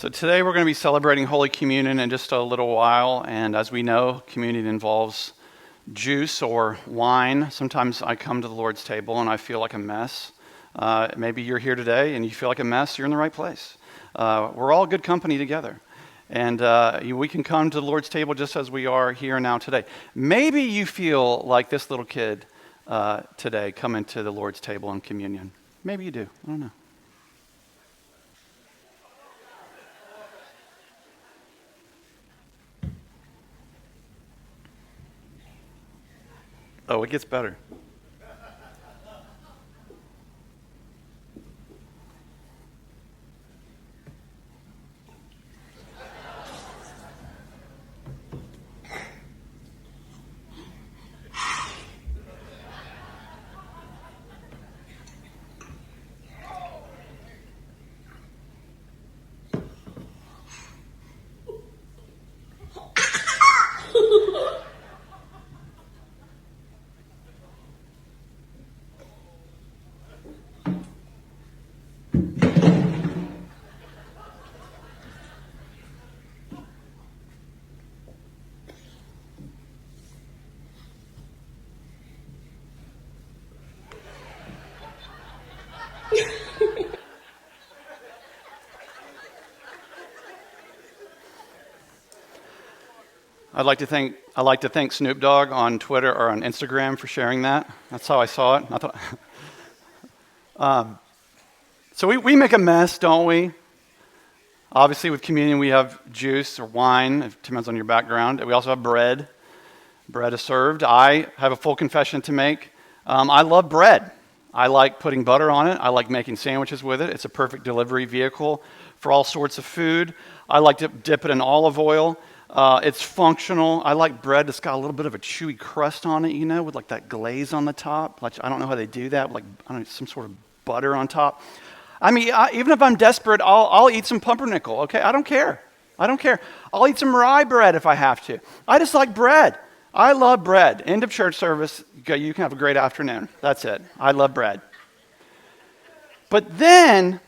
So today we're going to be celebrating Holy Communion in just a little while, and as we know, communion involves juice or wine. Sometimes I come to the Lord's table and I feel like a mess. Maybe you're here today and you feel like a mess, you're in the right place. We're all good company together, and we can come to the Lord's table just as we are here now today. Maybe you feel like this little kid today coming to the Lord's table in communion. Maybe you do, I don't know. Oh, it gets better. I'd like to thank Snoop Dogg on Twitter or on Instagram for sharing that. That's how I saw it. So we make a mess, don't we? Obviously, with communion, we have juice or wine. It depends on your background. We also have bread. Bread is served. I have a full confession to make. I love bread. I like putting butter on it. I like making sandwiches with it. It's a perfect delivery vehicle for all sorts of food. I like to dip it in olive oil. It's functional. I like bread that's got a little bit of a chewy crust on it, with like that glaze on the top. Like, I don't know how they do that, like some sort of butter on top. I mean, even if I'm desperate, I'll eat some pumpernickel, okay? I don't care. I'll eat some rye bread if I have to. I just like bread. I love bread. End of church service. You can have a great afternoon. That's it. I love bread. But then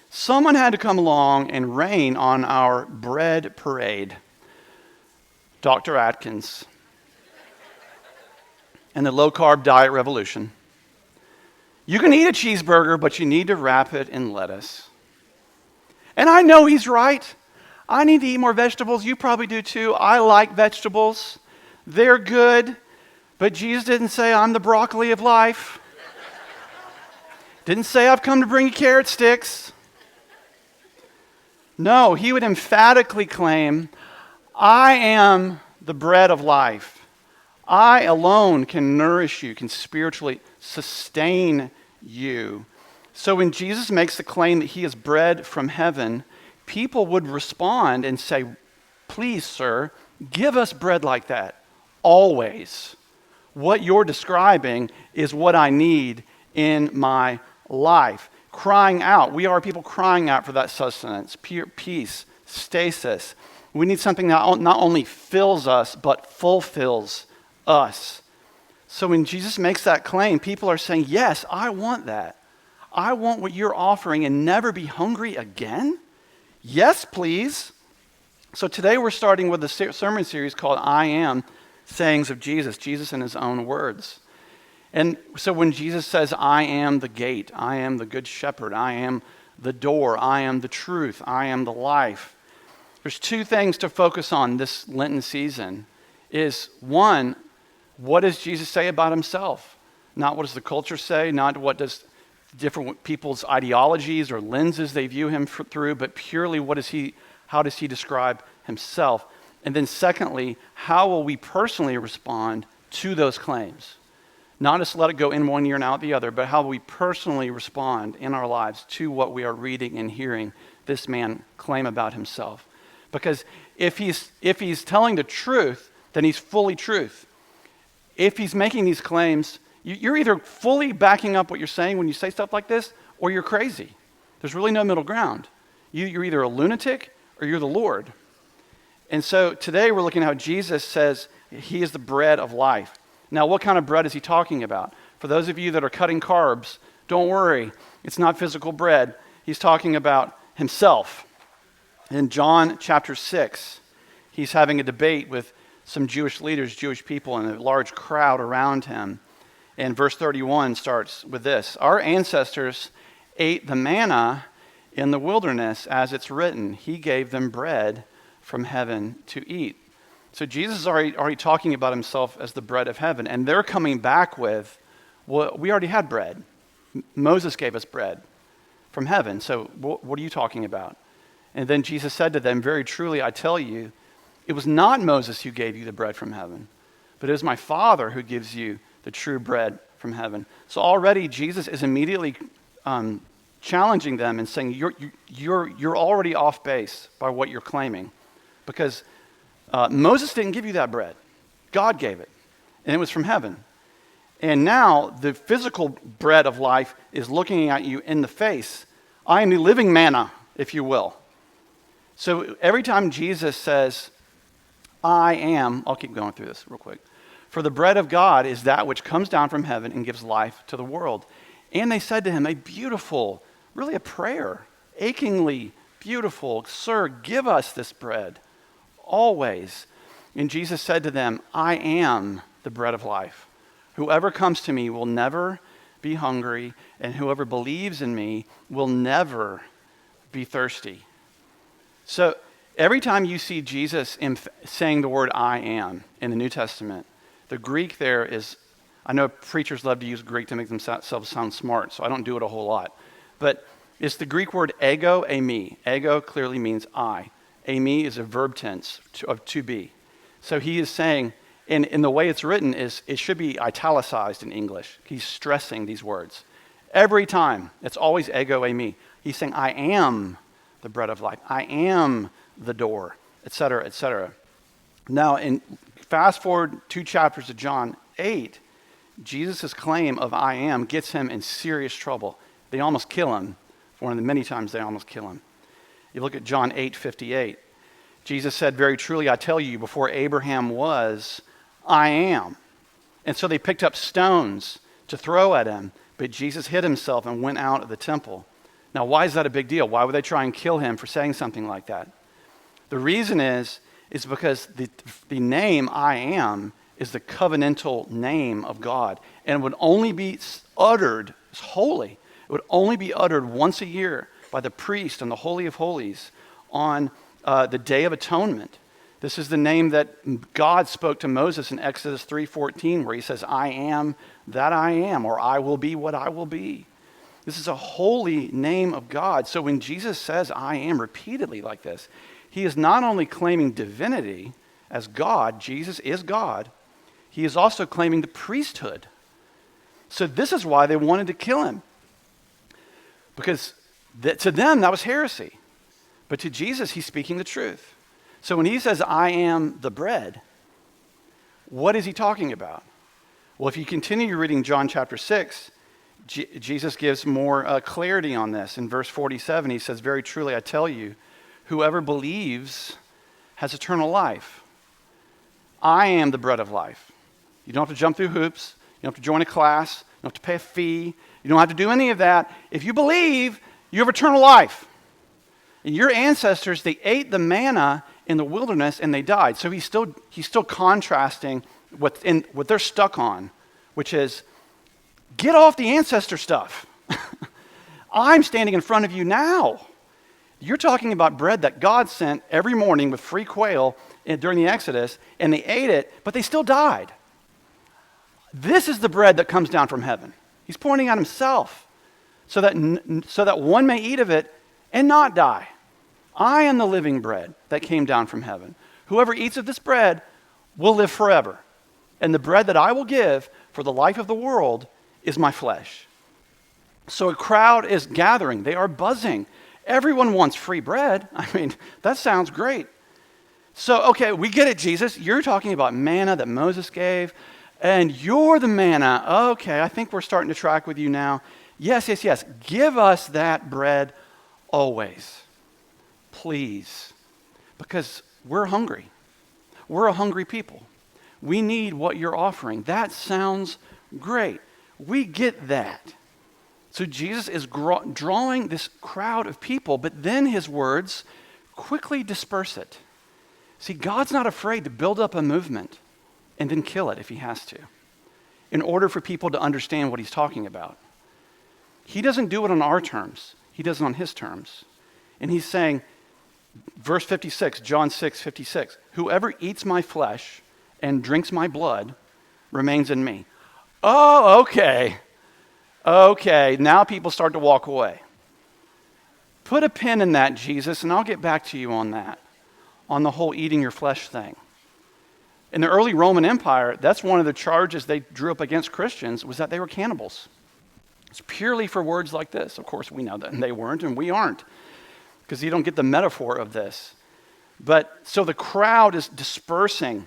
someone had to come along and rain on our bread parade. Dr. Atkins and the low-carb diet revolution. You can eat a cheeseburger, but you need to wrap it in lettuce. And I know he's right. I need to eat more vegetables. You probably do too. I like vegetables. They're good. But Jesus didn't say, I'm the broccoli of life. Didn't say, I've come to bring you carrot sticks. No, he would emphatically claim, I am the bread of life. I alone can nourish you, can spiritually sustain you. So when Jesus makes the claim that he is bread from heaven, people would respond and say, please, sir, give us bread like that, always. What you're describing is what I need in my life. Crying out. We are people crying out for that sustenance, peace, stasis. We need something that not only fills us, but fulfills us. So when Jesus makes that claim, people are saying, yes, I want that. I want what you're offering and never be hungry again? Yes, please. So today we're starting with a sermon series called I Am, Sayings of Jesus, Jesus in his own words. And so when Jesus says, I am the gate, I am the good shepherd, I am the door, I am the truth, I am the life. There's two things to focus on this Lenten season. Is one, what does Jesus say about himself? Not what does the culture say, not what does different people's ideologies or lenses they view him through, but purely how does he describe himself? And then secondly, how will we personally respond to those claims? Not just let it go in one ear and out the other, but how will we personally respond in our lives to what we are reading and hearing this man claim about himself? Because if he's telling the truth, then he's fully truth. If he's making these claims, you're either fully backing up what you're saying when you say stuff like this, or you're crazy. There's really no middle ground. You're either a lunatic or you're the Lord. And so today we're looking at how Jesus says he is the bread of life. Now, what kind of bread is he talking about? For those of you that are cutting carbs, don't worry. It's not physical bread. He's talking about himself. In John chapter 6, he's having a debate with some Jewish leaders, Jewish people, and a large crowd around him. And verse 31 starts with this: "Our ancestors ate the manna in the wilderness, as it's written, He gave them bread from heaven to eat." So Jesus is already talking about himself as the bread of heaven. And they're coming back with, well, we already had bread. Moses gave us bread from heaven. So what are you talking about? And then Jesus said to them, "Very truly, I tell you, it was not Moses who gave you the bread from heaven, but it is my Father who gives you the true bread from heaven." So already Jesus is immediately challenging them and saying, you're already off base by what you're claiming, because Moses didn't give you that bread. God gave it, and it was from heaven. And now the physical bread of life is looking at you in the face. I am the living manna, if you will. So every time Jesus says, I am, I'll keep going through this real quick. For the bread of God is that which comes down from heaven and gives life to the world. And they said to him, a beautiful, really a prayer, achingly beautiful, "Sir, give us this bread always." And Jesus said to them, I am the bread of life. Whoever comes to me will never be hungry, and whoever believes in me will never be thirsty. So every time you see Jesus saying the word I am in the New Testament, the Greek there is, I know preachers love to use Greek to make themselves sound smart, so I don't do it a whole lot. But it's the Greek word ego, eimi. Ego clearly means I. Eimi is a verb tense of to be. So he is saying, and in the way it's written, is it should be italicized in English. He's stressing these words. Every time, it's always ego, eimi. He's saying, I am the bread of life. I am the door, etc., etc. Now, fast forward 2 chapters of John 8, Jesus' claim of I am gets him in serious trouble. They almost kill him. One of the many times they almost kill him. You look at John 8:58. Jesus said, "Very truly I tell you, before Abraham was, I am." And so they picked up stones to throw at him, but Jesus hid himself and went out of the temple. Now, why is that a big deal? Why would they try and kill him for saying something like that? The reason is because the name I am is the covenantal name of God, and it would only be uttered, it's holy, it would only be uttered once a year by the priest in the Holy of Holies on the Day of Atonement. This is the name that God spoke to Moses in Exodus 3:14, where he says, I am that I am, or I will be what I will be. This is a holy name of God. So when Jesus says I am repeatedly like this, he is not only claiming divinity as God, Jesus is God, he is also claiming the priesthood. So this is why they wanted to kill him. Because to them, that was heresy. But to Jesus, he's speaking the truth. So when he says, I am the bread, what is he talking about? Well, if you continue reading John chapter 6, Jesus gives more clarity on this. In verse 47, he says, "Very truly, I tell you, whoever believes has eternal life. I am the bread of life." You don't have to jump through hoops. You don't have to join a class. You don't have to pay a fee. You don't have to do any of that. If you believe, you have eternal life. And your ancestors, they ate the manna in the wilderness and they died. So he's still contrasting what they're stuck on, which is, get off the ancestor stuff. I'm standing in front of you now. You're talking about bread that God sent every morning with free quail during the Exodus, and they ate it, but they still died. This is the bread that comes down from heaven. He's pointing at himself so that one may eat of it and not die. I am the living bread that came down from heaven. Whoever eats of this bread will live forever. And the bread that I will give for the life of the world is my flesh. So a crowd is gathering. They are buzzing. Everyone wants free bread. I mean, that sounds great. So, okay, we get it, Jesus. You're talking about manna that Moses gave, and you're the manna. Okay, I think we're starting to track with you now. Yes. Give us that bread always. Please. Because we're hungry. We're a hungry people. We need what you're offering. That sounds great. We get that. So Jesus is drawing this crowd of people, but then his words quickly disperse it. See, God's not afraid to build up a movement and then kill it if he has to, in order for people to understand what he's talking about. He doesn't do it on our terms. He does it on his terms. And he's saying, verse 56, John 6:56, whoever eats my flesh and drinks my blood remains in me. Oh, okay. Okay, now people start to walk away. Put a pin in that, Jesus, and I'll get back to you on that, on the whole eating your flesh thing. In the early Roman Empire, that's one of the charges they drew up against Christians, was that they were cannibals. It's purely for words like this. Of course, we know that they weren't, and we aren't, because you don't get the metaphor of this. But so the crowd is dispersing.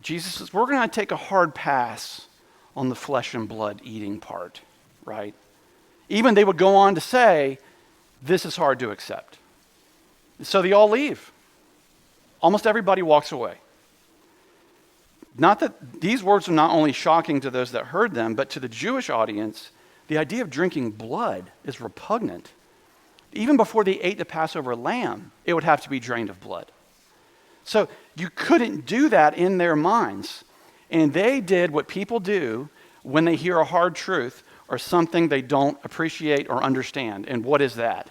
Jesus says, we're going to take a hard pass on the flesh and blood eating part, right? Even they would go on to say, this is hard to accept. So they all leave. Almost everybody walks away. Not that these words are not only shocking to those that heard them, but to the Jewish audience, the idea of drinking blood is repugnant. Even before they ate the Passover lamb, it would have to be drained of blood. So you couldn't do that in their minds. And they did what people do when they hear a hard truth or something they don't appreciate or understand. And what is that?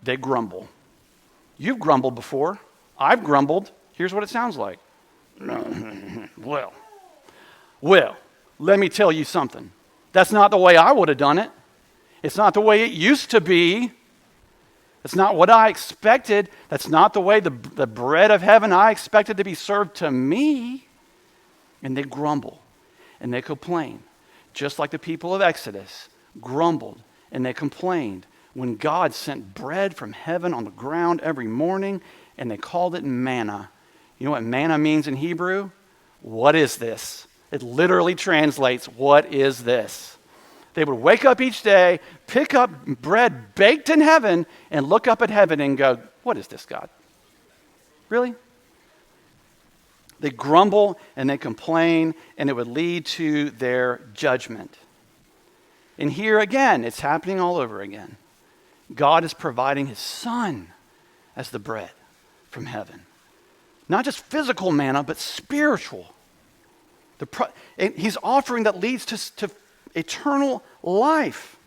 They grumble. You've grumbled before. I've grumbled. Here's what it sounds like. Well, let me tell you something. That's not the way I would have done it. It's not the way it used to be. It's not what I expected. That's not the way the bread of heaven I expected to be served to me. And they grumble and they complain, just like the people of Exodus grumbled and they complained when God sent bread from heaven on the ground every morning, and they called it manna. You know what manna means in Hebrew? What is this? It literally translates, what is this? They would wake up each day, pick up bread baked in heaven, and look up at heaven and go, what is this, God? Really? They grumble and they complain, and it would lead to their judgment. And here again, it's happening all over again. God is providing his Son as the bread from heaven. Not just physical manna, but spiritual. He's offering that leads to eternal life.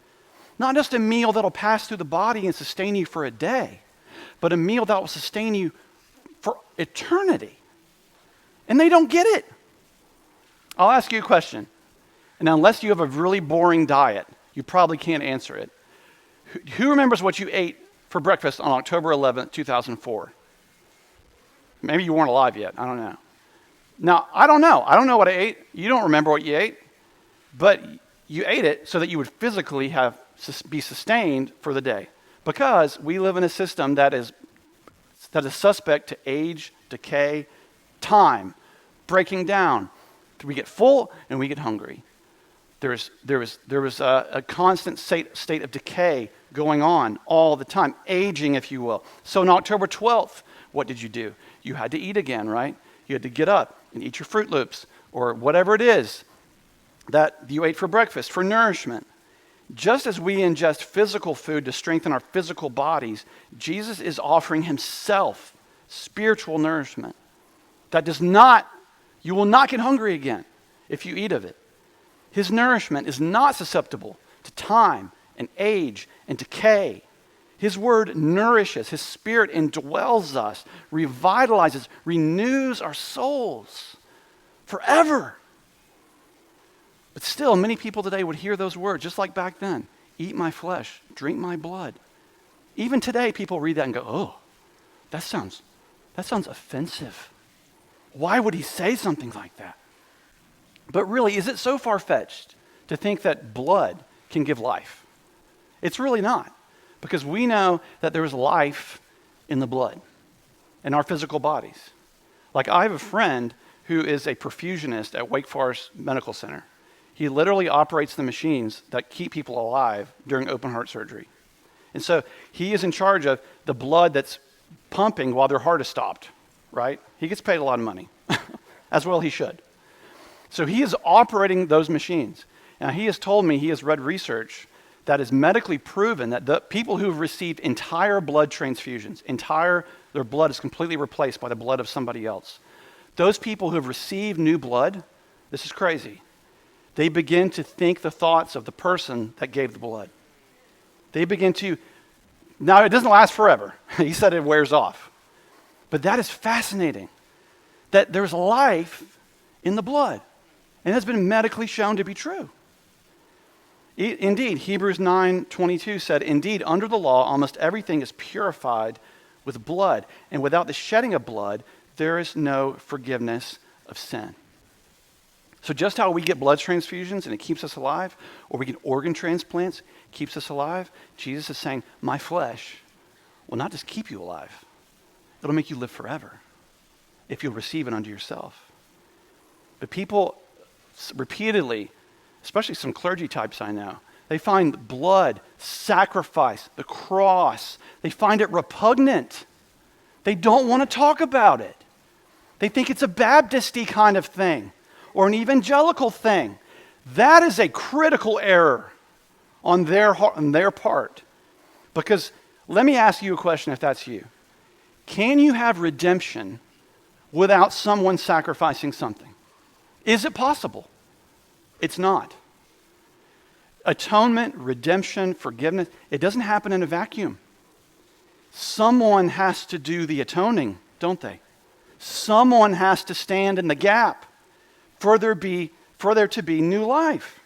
Not just a meal that'll pass through the body and sustain you for a day, but a meal that will sustain you for eternity. And they don't get it. I'll ask you a question. And unless you have a really boring diet, you probably can't answer it. Who remembers what you ate for breakfast on October 11th, 2004? Maybe you weren't alive yet. I don't know. Now, I don't know. I don't know what I ate. You don't remember what you ate. But you ate it so that you would physically be sustained for the day. Because we live in a system that is suspect to age, decay, time, breaking down. We get full and we get hungry. There was a constant state of decay going on all the time, aging, if you will. So on October 12th, what did you do? You had to eat again, right? You had to get up and eat your Fruit Loops or whatever it is that you ate for breakfast, for nourishment. Just as we ingest physical food to strengthen our physical bodies, Jesus is offering himself spiritual nourishment. You will not get hungry again if you eat of it. His nourishment is not susceptible to time and age and decay. His word nourishes, his spirit indwells us, revitalizes, renews our souls forever. But still, many people today would hear those words, just like back then. Eat my flesh, drink my blood. Even today, people read that and go, oh, that sounds offensive. Why would he say something like that? But really, is it so far-fetched to think that blood can give life? It's really not, because we know that there is life in the blood, in our physical bodies. Like, I have a friend who is a perfusionist at Wake Forest Medical Center. He literally operates the machines that keep people alive during open heart surgery. And so he is in charge of the blood that's pumping while their heart is stopped, right? He gets paid a lot of money, as well he should. So he is operating those machines. Now, he has told me he has read research that is medically proven that the people who have received entire blood transfusions, their blood is completely replaced by the blood of somebody else. Those people who have received new blood, this is crazy, they begin to think the thoughts of the person that gave the blood. They begin to, now it doesn't last forever. He said it wears off. But that is fascinating, that there's life in the blood. And that's been medically shown to be true. Indeed, Hebrews 9:22 said, "Indeed, under the law, almost everything is purified with blood, and without the shedding of blood, there is no forgiveness of sin." So just how we get blood transfusions and it keeps us alive, or we get organ transplants, keeps us alive, Jesus is saying, my flesh will not just keep you alive, it'll make you live forever if you'll receive it unto yourself. But people repeatedly, especially some clergy types I know, they find blood, sacrifice, the cross, they find it repugnant. They don't want to talk about it. They think it's a Baptist-y kind of thing or an evangelical thing. That is a critical error on their part. Because let me ask you a question if that's you. Can you have redemption without someone sacrificing something? Is it possible? It's not. Atonement, redemption, forgiveness, it doesn't happen in a vacuum. Someone has to do the atoning, don't they? Someone has to stand in the gap for there to be new life.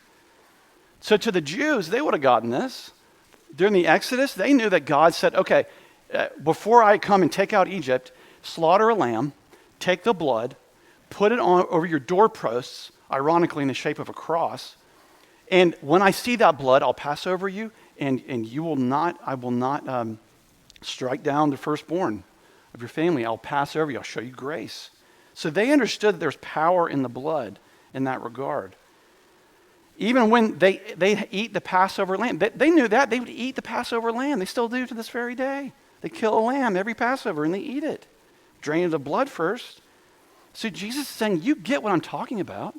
So to the Jews, they would have gotten this. During the Exodus, they knew that God said, okay, before I come and take out Egypt, slaughter a lamb, take the blood, put it on over your doorposts, ironically in the shape of a cross, and when I see that blood, I'll pass over you, and I will not strike down the firstborn of your family. I'll pass over you. I'll show you grace. So they understood that there's power in the blood in that regard. Even when they eat the Passover lamb, they knew that. They would eat the Passover lamb. They still do to this very day. They kill a lamb every Passover and they eat it. Drain the blood first. So Jesus is saying, you get what I'm talking about.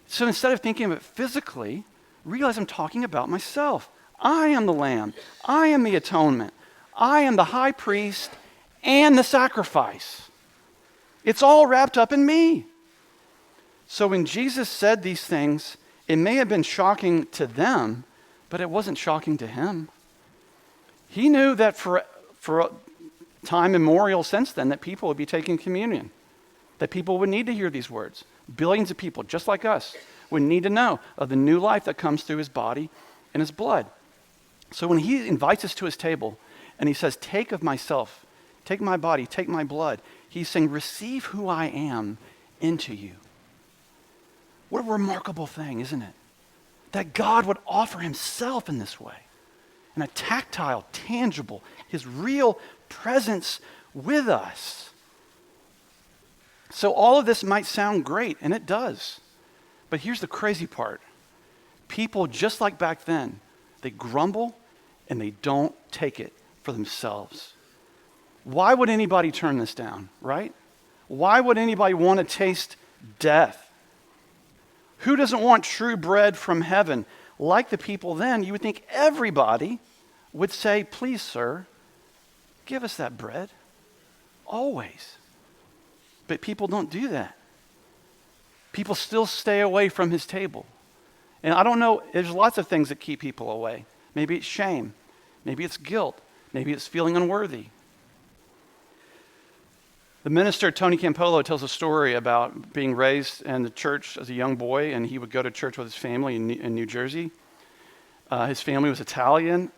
So instead of thinking of it physically, realize I'm talking about myself. I am the lamb. I am the atonement. I am the high priest and the sacrifice. It's all wrapped up in me. So when Jesus said these things, it may have been shocking to them, but it wasn't shocking to him. He knew that for time immemorial since then that people would be taking communion, that people would need to hear these words. Billions of people, just like us, would need to know of the new life that comes through his body and his blood. So when he invites us to his table and he says, take of myself, take my body, take my blood, he's saying, receive who I am into you. What a remarkable thing, isn't it? That God would offer himself in this way. In a tactile, tangible, his real presence with us. So all of this might sound great, and it does. But here's the crazy part. People, just like back then, they grumble and they don't take it for themselves. Why would anybody turn this down, right? Why would anybody want to taste death? Who doesn't want true bread from heaven? Like the people then, you would think everybody would say, please, sir, give us that bread. Always. But people don't do that. People still stay away from his table. And I don't know, there's lots of things that keep people away. Maybe it's shame. Maybe it's guilt. Maybe it's feeling unworthy. The minister, Tony Campolo, tells a story about being raised in the church as a young boy, and he would go to church with his family in New Jersey. His family was Italian,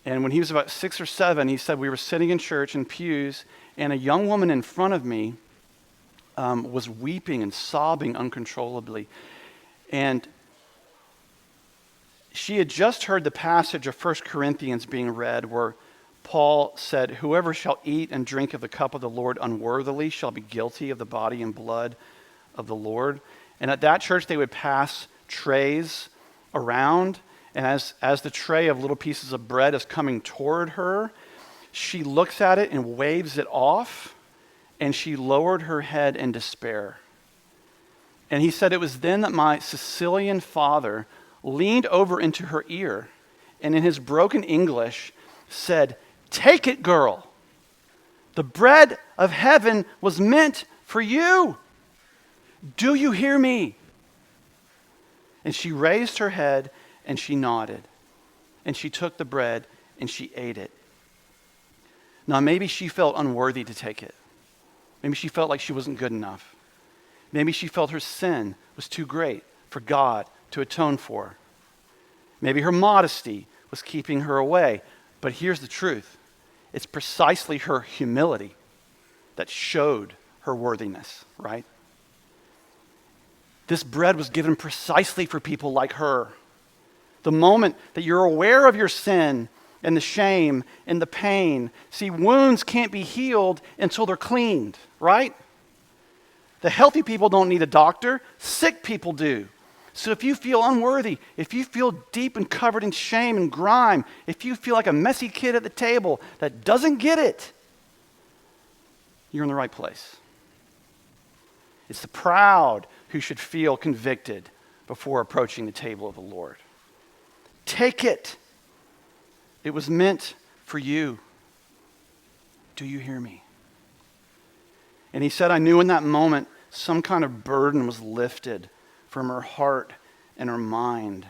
and when he was about 6 or 7, he said, we were sitting in church in pews, and a young woman in front of me was weeping and sobbing uncontrollably. And she had just heard the passage of 1 Corinthians being read where Paul said, whoever shall eat and drink of the cup of the Lord unworthily shall be guilty of the body and blood of the Lord. And at that church, they would pass trays around. And as the tray of little pieces of bread is coming toward her, she looks at it and waves it off. And she lowered her head in despair. And he said, it was then that my Sicilian father leaned over into her ear, and in his broken English said, "Take it, girl. The bread of heaven was meant for you. Do you hear me?" And she raised her head and she nodded. And she took the bread and she ate it. Now, maybe she felt unworthy to take it. Maybe she felt like she wasn't good enough. Maybe she felt her sin was too great for God to atone for. Maybe her modesty was keeping her away. But here's the truth. It's precisely her humility that showed her worthiness, right? This bread was given precisely for people like her. The moment that you're aware of your sin and the shame and the pain, see, wounds can't be healed until they're cleaned, right? The healthy people don't need a doctor, sick people do. So if you feel unworthy, if you feel deep and covered in shame and grime, if you feel like a messy kid at the table that doesn't get it, you're in the right place. It's the proud who should feel convicted before approaching the table of the Lord. Take it. It was meant for you. Do you hear me? And he said, I knew in that moment some kind of burden was lifted from her heart and her mind.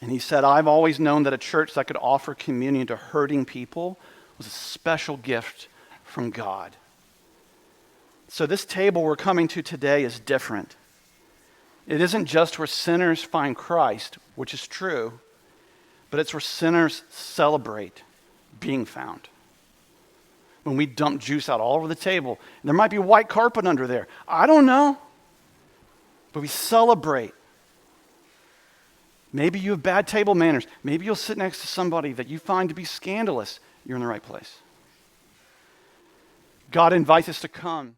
And he said, I've always known that a church that could offer communion to hurting people was a special gift from God. So this table we're coming to today is different. It isn't just where sinners find Christ, which is true, but it's where sinners celebrate being found. When we dump juice out all over the table, there might be white carpet under there. I don't know. But we celebrate. Maybe you have bad table manners. Maybe you'll sit next to somebody that you find to be scandalous. You're in the right place. God invites us to come